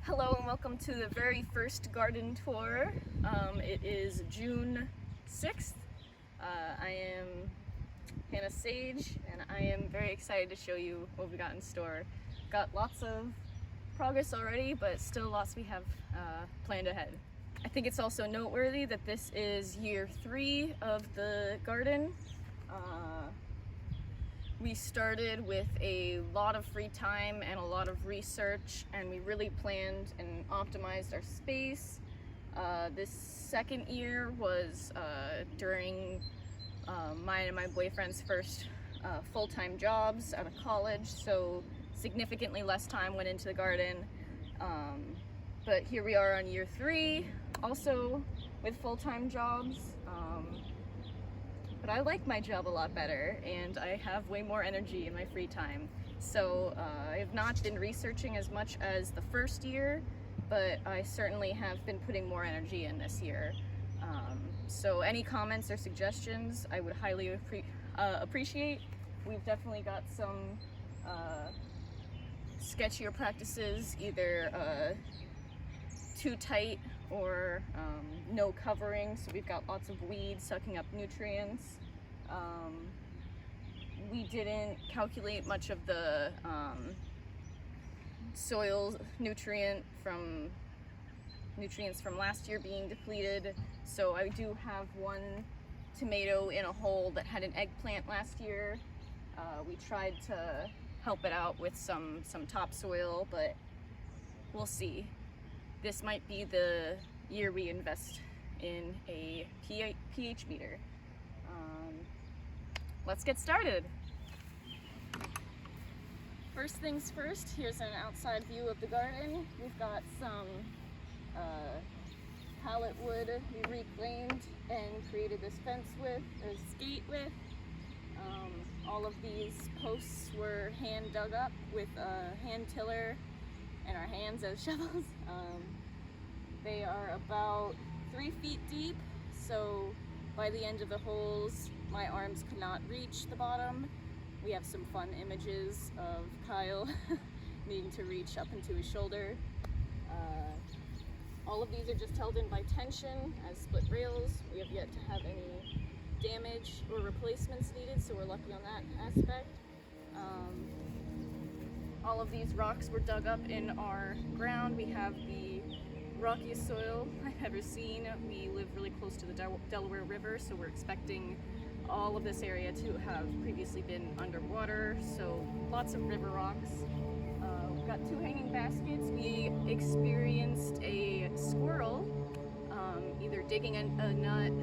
Hello and welcome to the very first garden tour. It is June 6th. I am Hannah Sage and I am very excited to show you what we got in store. Got lots of progress already, but still lots we have planned ahead. I think it's also noteworthy that this is year 3 of the garden. We started with a lot of free time and a lot of research, and we really planned and optimized our space. This second year was during mine and my boyfriend's first full-time jobs out of college, so significantly less time went into the garden. But here we are on year 3, also with full-time jobs. But I like my job a lot better and I have way more energy in my free time. So I have not been researching as much as the first year, but I certainly have been putting more energy in this year. So any comments or suggestions I would highly appreciate. We've definitely got some sketchier practices, either too tight or no covering, so we've got lots of weeds sucking up nutrients. We didn't calculate much of the soil nutrients from last year being depleted, so I do have one tomato in a hole that had an eggplant last year. We tried to help it out with some topsoil, but we'll see. This might be the year we invest in a pH meter. Let's get started. First things first, here's an outside view of the garden. We've got some pallet wood we reclaimed and created this fence with, or this gate with. All of these posts were hand dug up with a hand tiller and our hands as shovels. They are about 3 feet deep, so by the end of the holes, my arms could not reach the bottom. We have some fun images of Kyle needing to reach up into his shoulder. All of these are just held in by tension as split rails. We have yet to have any damage or replacements needed, so we're lucky on that aspect. All of these rocks were dug up in our ground. We have the rockiest soil I've ever seen. We live really close to the Delaware River, so we're expecting all of this area to have previously been underwater, so lots of river rocks. We've got 2 hanging baskets. We experienced a squirrel either digging a nut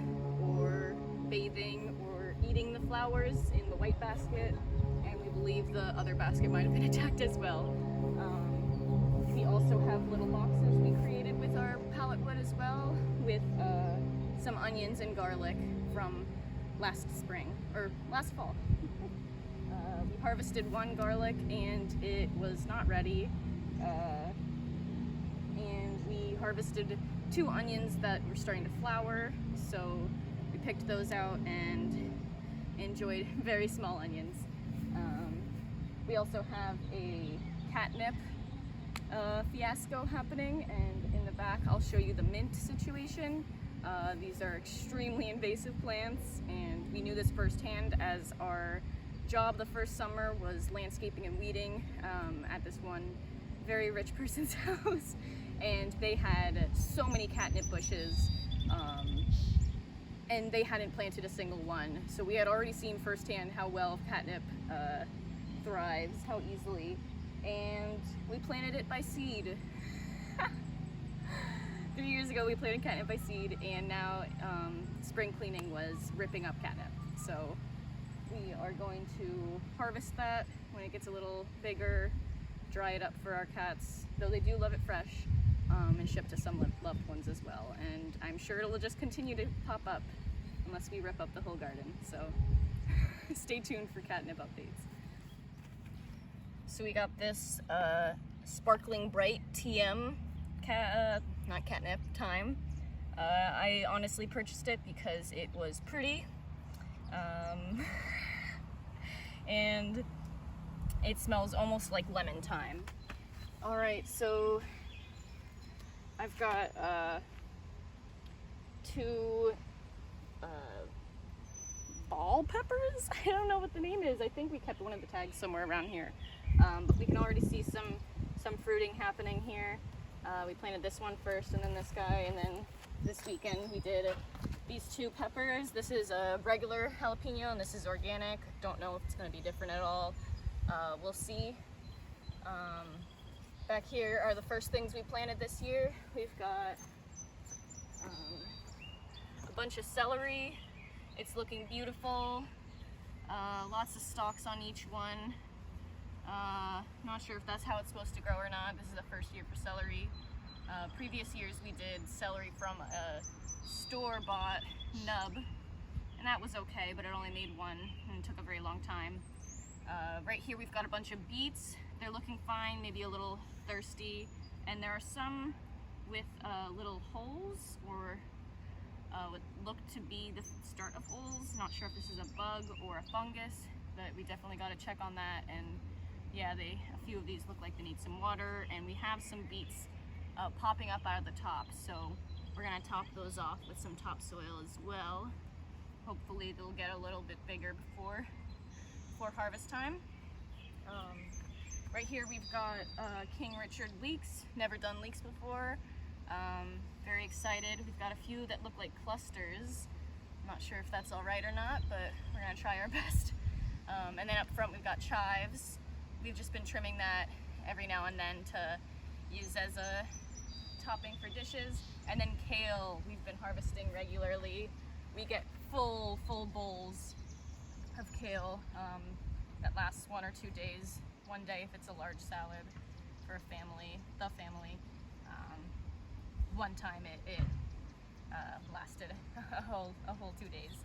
or bathing or eating the flowers in the white basket, and we believe the other basket might have been attacked as well. We also have little boxes we created with our pallet wood as well, with some onions and garlic from last spring, or last fall. We harvested 1 garlic and it was not ready. And we harvested 2 onions that were starting to flower, so we picked those out and enjoyed very small onions. We also have a catnip fiasco happening, and in the back I'll show you the mint situation. These are extremely invasive plants, and we knew this firsthand as our job the first summer was landscaping and weeding at this one very rich person's house, and they had so many catnip bushes and they hadn't planted a single one. So we had already seen firsthand how well catnip thrives, how easily, and we planted it by seed. 3 years ago we planted catnip by seed, and now spring cleaning was ripping up catnip. So we are going to harvest that when it gets a little bigger, dry it up for our cats, though they do love it fresh, and ship to some loved ones as well. And I'm sure it'll just continue to pop up unless we rip up the whole garden. So stay tuned for catnip updates. So we got this sparkling bright TM not catnip, thyme. I honestly purchased it because it was pretty, and it smells almost like lemon thyme. All right, so I've got two ball peppers. I don't know what the name is. I think we kept one of the tags somewhere around here. But we can already see some fruiting happening here. We planted this one first and then this guy, and then this weekend we did these two peppers. This is a regular jalapeno and this is organic. Don't know if it's going to be different at all. We'll see. Back here are the first things we planted this year. We've got a bunch of celery. It's looking beautiful. Lots of stalks on each one. Not sure if that's how it's supposed to grow or not. This is the first year for celery. Previous years we did celery from a store-bought nub, and that was okay, but it only made one and it took a very long time. Right here we've got a bunch of beets. They're looking fine, maybe a little thirsty, and there are some with little holes, or what look to be the start of holes. Not sure if this is a bug or a fungus, but we definitely got to check on that. And yeah, a few of these look like they need some water, and we have some beets popping up out of the top, so we're gonna top those off with some topsoil as well. Hopefully they'll get a little bit bigger before harvest time. Right here we've got King Richard leeks. Never done leeks before. Very excited. We've got a few that look like clusters. I'm not sure if that's all right or not, but we're gonna try our best. And then up front we've got chives. We've just been trimming that every now and then to use as a topping for dishes. And then kale, we've been harvesting regularly. We get full bowls of kale that lasts 1 or 2 days. One day if it's a large salad for a family, the family. One time it lasted a whole 2 days.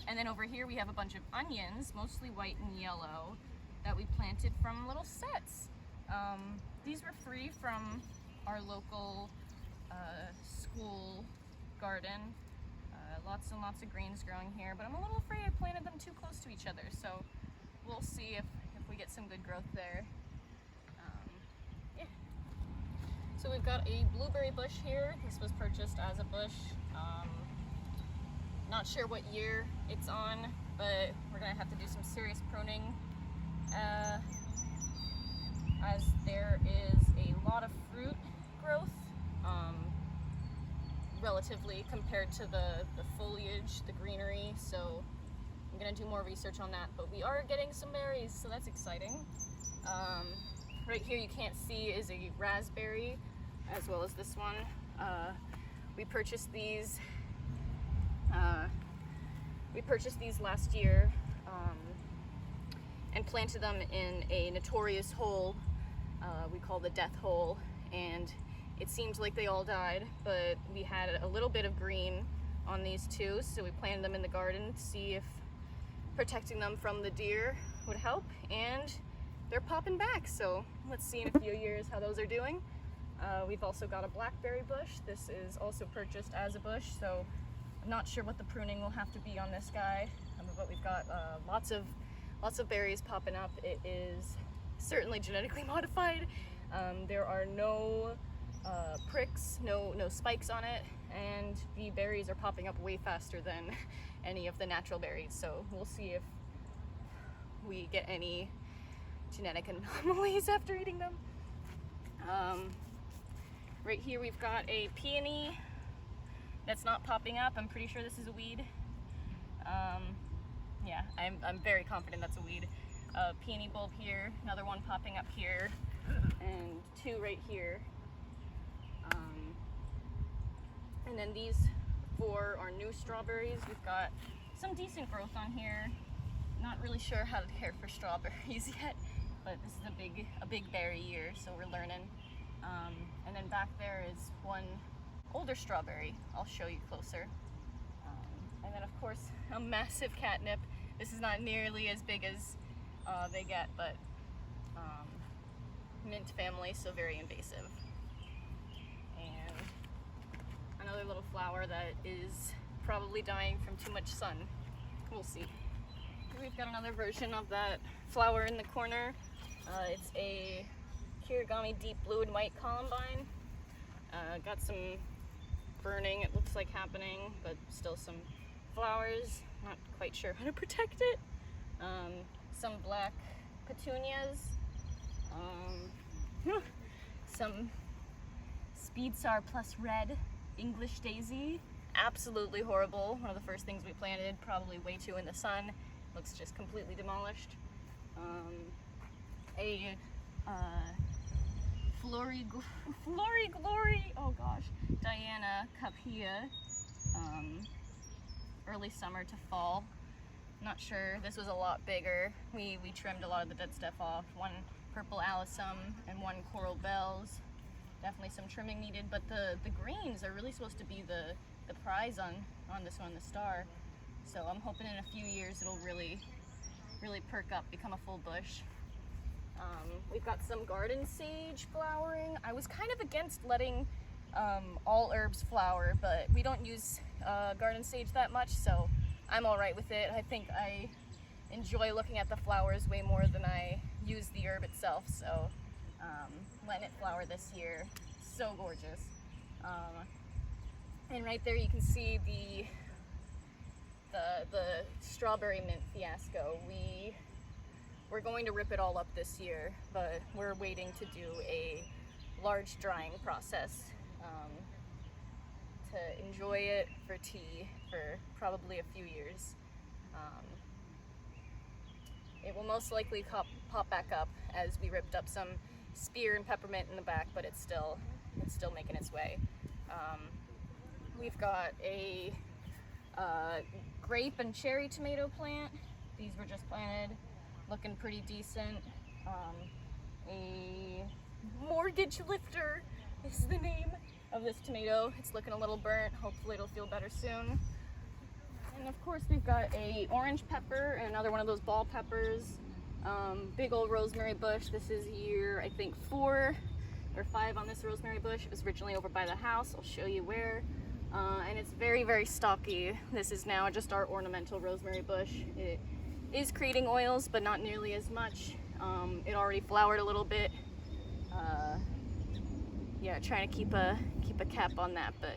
And then over here we have a bunch of onions, mostly white and yellow, that we planted from little sets. These were free from our local school garden. Lots and lots of greens growing here, but I'm a little afraid I planted them too close to each other, so we'll see if we get some good growth there. Yeah. So we've got a blueberry bush here. This was purchased as a bush. Not sure what year it's on, but we're gonna have to do some serious pruning as there is a lot of fruit growth relatively compared to the foliage, the greenery, so I'm gonna do more research on that, but we are getting some berries, so that's exciting. Right here you can't see is a raspberry, as well as this one. We purchased these last year and planted them in a notorious hole we call the death hole, and it seemed like they all died, but we had a little bit of green on these two, so we planted them in the garden to see if protecting them from the deer would help, and they're popping back, so let's see in a few years how those are doing. We've also got a blackberry bush. This is also purchased as a bush, so I'm not sure what the pruning will have to be on this guy, but we've got lots of berries popping up. It is certainly genetically modified. There are no pricks, no spikes on it, and the berries are popping up way faster than any of the natural berries, so we'll see if we get any genetic anomalies after eating them. Right here we've got a peony that's not popping up. I'm pretty sure this is a weed. Yeah, I'm very confident that's a weed. Peony bulb here, another one popping up here, and two right here. And then these four are new strawberries. We've got some decent growth on here. Not really sure how to care for strawberries yet, but this is a big berry year, so we're learning. And then back there is one older strawberry. I'll show you closer. And then of course a massive catnip. This is not nearly as big as they get, but mint family, so very invasive. And another little flower that is probably dying from too much sun. We'll see. We've got another version of that flower in the corner. It's a Kirigami deep blue and white columbine. Got some burning, it looks like happening, but still some flowers. Not quite sure how to protect it. Some black petunias. Some Speedsar plus red English daisy. Absolutely horrible. One of the first things we planted, probably way too in the sun. Looks just completely demolished. Flory Glory, oh gosh, Diana Capilla, early summer to fall. Not sure, this was a lot bigger. We trimmed a lot of the dead stuff off. One purple alyssum and one coral bells. Definitely some trimming needed, but the greens are really supposed to be the prize on this one, the star. So I'm hoping in a few years it'll really perk up, become a full bush. We've got some garden sage flowering. I was kind of against letting all herbs flower, but we don't use garden sage that much, so I'm all right with it. I think I enjoy looking at the flowers way more than I use the herb itself, so letting it flower this year. So gorgeous. And right there you can see the strawberry mint fiasco. We're going to rip it all up this year, but we're waiting to do a large drying process to enjoy it for tea for probably a few years. It will most likely pop back up as we ripped up some spear and peppermint in the back, but it's still making its way. We've got a grape and cherry tomato plant. These were just planted, looking pretty decent. A mortgage lifter is the name of this tomato. It's looking a little burnt. Hopefully it'll feel better soon. And of course we've got a orange pepper and another one of those ball peppers. Big old rosemary bush. This is year, I think, 4 or 5 on this rosemary bush. It was originally over by the house. I'll show you where. And it's very, very stocky. This is now just our ornamental rosemary bush. It is creating oils, but not nearly as much. It already flowered a little bit. Yeah, trying to keep a cap on that, but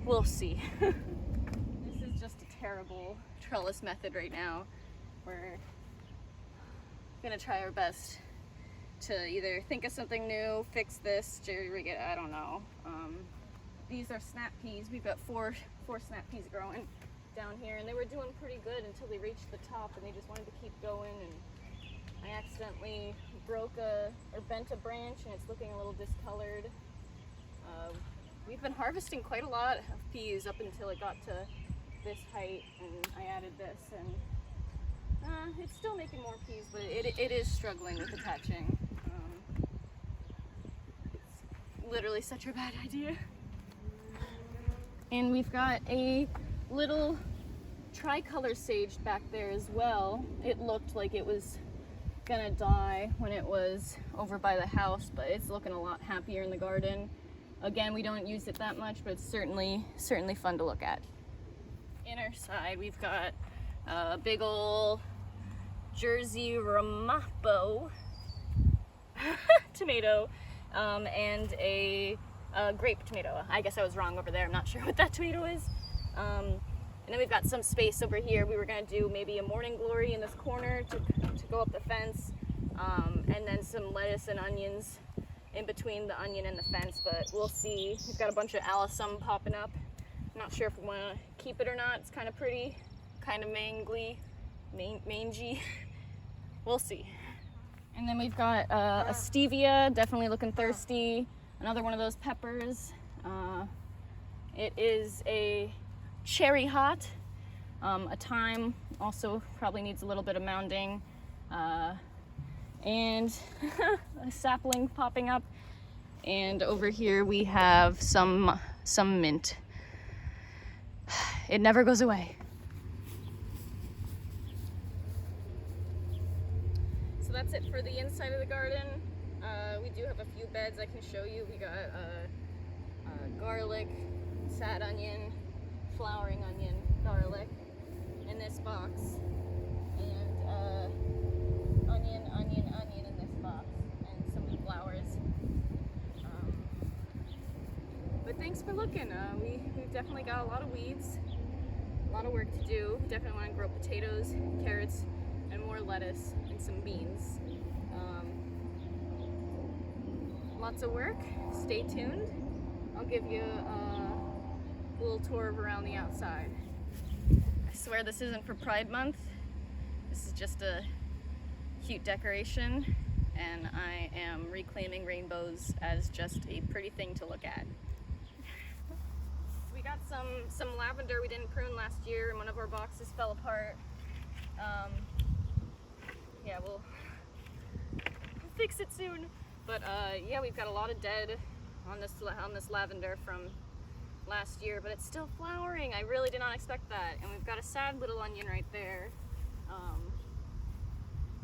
we'll see. This is just a terrible trellis method right now. We're gonna try our best to either think of something new, fix this, jerry rig it, I don't know. These are snap peas. We've got four snap peas growing down here, and they were doing pretty good until they reached the top, and they just wanted to keep going, and I accidentally bent a branch, and it's looking a little discolored. We've been harvesting quite a lot of peas up until it got to this height, and I added this, and it's still making more peas, but it is struggling with attaching. It's literally such a bad idea. And we've got a little tricolor sage back there as well. It looked like it was gonna die when it was over by the house, but it's looking a lot happier in the garden. Again, we don't use it that much, but it's certainly fun to look at. Inner side, we've got a big ol' Jersey Ramapo tomato and a grape tomato. I guess I was wrong over there. I'm not sure what that tomato is. And then we've got some space over here. We were gonna do maybe a morning glory in this corner to go up the fence, and then some lettuce and onions in between the onion and the fence, but we'll see. We've got a bunch of alyssum popping up. I'm not sure if we wanna keep it or not. It's kind of pretty, kind of mangy. We'll see. And then we've got a stevia, definitely looking thirsty. Another one of those peppers. It is a cherry hot. A thyme also probably needs a little bit of mounding. And a sapling popping up. And over here we have some mint. It never goes away. So that's it for the inside of the garden. We do have a few beds I can show you. We got garlic, sad onion, flowering onion, garlic in this box, and onion in this box, and some flowers. thanks for looking. We've definitely got a lot of weeds, a lot of work to do. We definitely want to grow potatoes, carrots, and more lettuce and some beans. Lots of work. Stay tuned. I'll give you a little tour of around the outside. I swear this isn't for Pride Month. This is just a cute decoration, and I am reclaiming rainbows as just a pretty thing to look at. We got some lavender we didn't prune last year, and one of our boxes fell apart. Yeah, we'll fix it soon. But yeah, we've got a lot of dead on this lavender from last year, but it's still flowering. I really did not expect that. And we've got a sad little onion right there.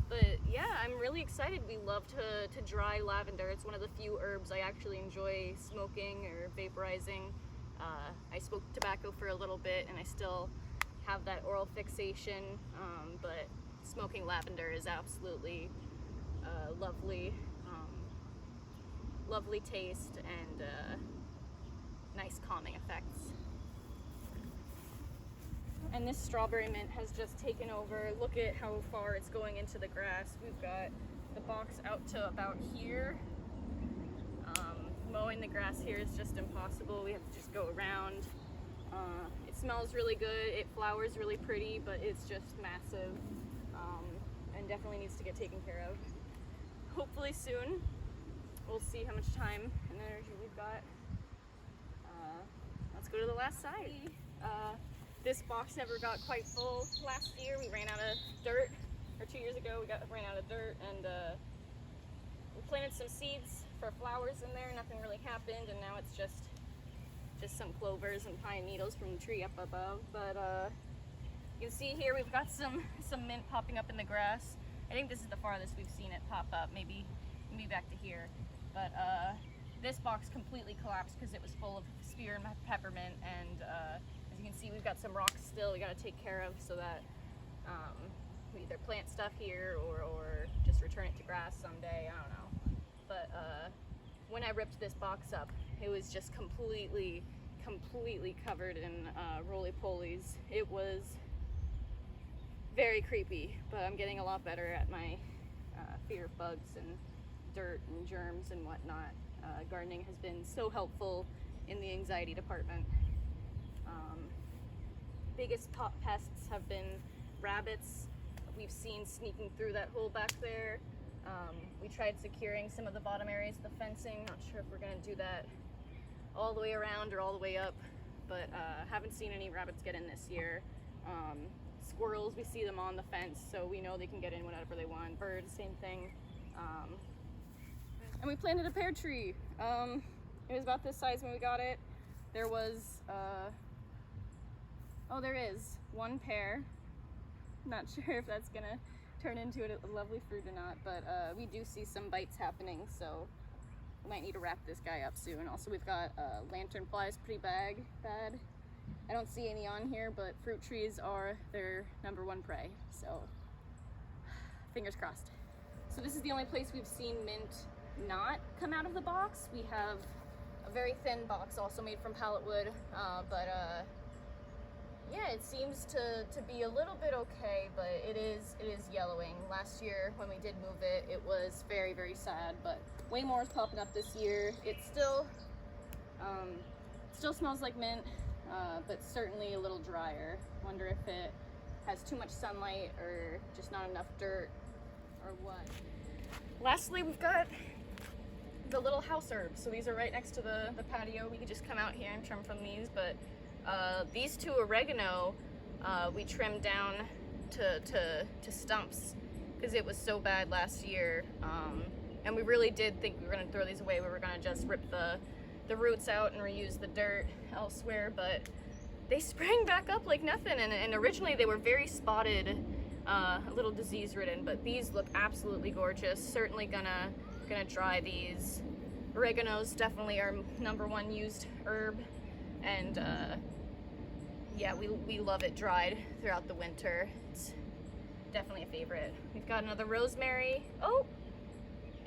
But yeah, I'm really excited. We love to dry lavender. It's one of the few herbs I actually enjoy smoking or vaporizing. I smoked tobacco for a little bit, and I still have that oral fixation, but smoking lavender is absolutely lovely. Lovely taste and nice calming effects. And this strawberry mint has just taken over. Look at how far it's going into the grass. We've got the box out to about here. Mowing the grass here is just impossible. We have to just go around. It smells really good. It flowers really pretty, but it's just massive and definitely needs to get taken care of. Hopefully soon. We'll see how much time and energy we've got. Let's go to the last side. This box never got quite full last year. We ran out of dirt, or 2 years ago we ran out of dirt, and we planted some seeds for flowers in there. Nothing really happened, and now it's just some clovers and pine needles from the tree up above. But you can see here we've got some mint popping up in the grass. I think this is the farthest we've seen it pop up, maybe back to here. But this box completely collapsed because it was full of spear and peppermint, and as you can see, we've got some rocks still we got to take care of so that we either plant stuff here or just return it to grass someday. I don't know. But when I ripped this box up, it was just completely covered in roly-polies. It was very creepy, but I'm getting a lot better at my fear of bugs and dirt and germs and whatnot. Gardening has been so helpful in the anxiety department. Biggest top pests have been rabbits. We've seen sneaking through that hole back there. We tried securing some of the bottom areas of the fencing. Not sure if we're gonna do that all the way around or all the way up, but haven't seen any rabbits get in this year. Squirrels, we see them on the fence, so we know they can get in whenever they want. Birds, same thing. And we planted a pear tree. It was about this size when we got it. There was, oh, there is one pear. Not sure if that's gonna turn into a lovely fruit or not, but we do see some bites happening, so we might need to wrap this guy up soon. Also, we've got lantern flies pretty bad. I don't see any on here, but fruit trees are their #1 prey, so fingers crossed. So this is the only place we've seen mint not come out of the box. We have a very thin box also made from pallet wood, but yeah, it seems to be a little bit okay, but it is yellowing. Last year when we did move it, it was very sad, but way more is popping up this year. It still smells like mint, but certainly a little drier. Wonder if it has too much sunlight or just not enough dirt or what. Lastly, we've got the little house herbs. So these are right next to the patio. We could just come out here and trim from these, but these two oregano we trimmed down to stumps because it was so bad last year, and we really did think we were going to throw these away. We were going to just rip the roots out and reuse the dirt elsewhere, but they sprang back up like nothing, and originally they were very spotted, a little disease ridden, but these look absolutely gorgeous. Certainly gonna dry these. Oregano's definitely our #1 used herb, and yeah, we love it dried throughout the winter. It's definitely a favorite. We've got another rosemary. Oh,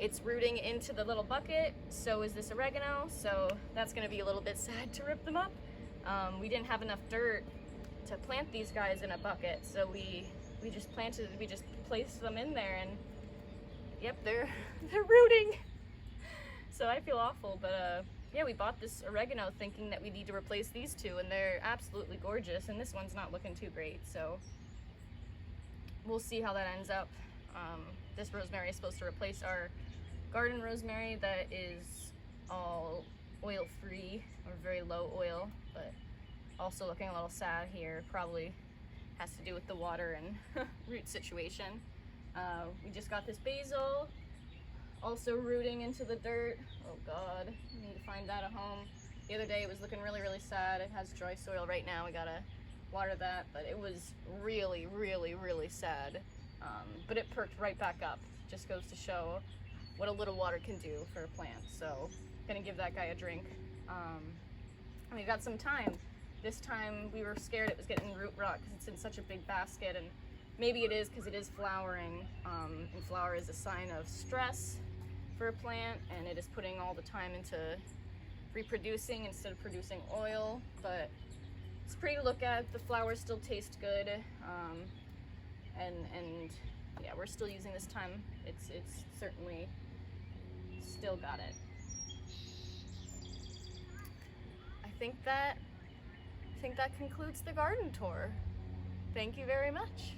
It's rooting into the little bucket, so is this oregano, so that's gonna be a little bit sad to rip them up. We didn't have enough dirt to plant these guys in a bucket, so we just placed them in there, and yep, they're rooting. So I feel awful, but yeah, we bought this oregano thinking that we need to replace these two, and they're absolutely gorgeous, and this one's not looking too great, so we'll see how that ends up. This rosemary is supposed to replace our garden rosemary that is all oil-free, or very low oil, but also looking a little sad here. Probably has to do with the water and root situation. We just got this basil, also rooting into the dirt. Oh God, I need to find that a home. The other day it was looking really, really sad. It has dry soil right now. We gotta water that, but it was really, really, really sad. But it perked right back up. Just goes to show what a little water can do for a plant. So gonna give that guy a drink. And we got some thyme. This time we were scared it was getting root rot because it's in such a big basket, and maybe it is because it is flowering, and flower is a sign of stress for a plant, and it is putting all the time into reproducing instead of producing oil. But it's pretty to look at. The flowers still taste good, and yeah, we're still using this thyme. It's certainly still got it. I think that concludes the garden tour. Thank you very much.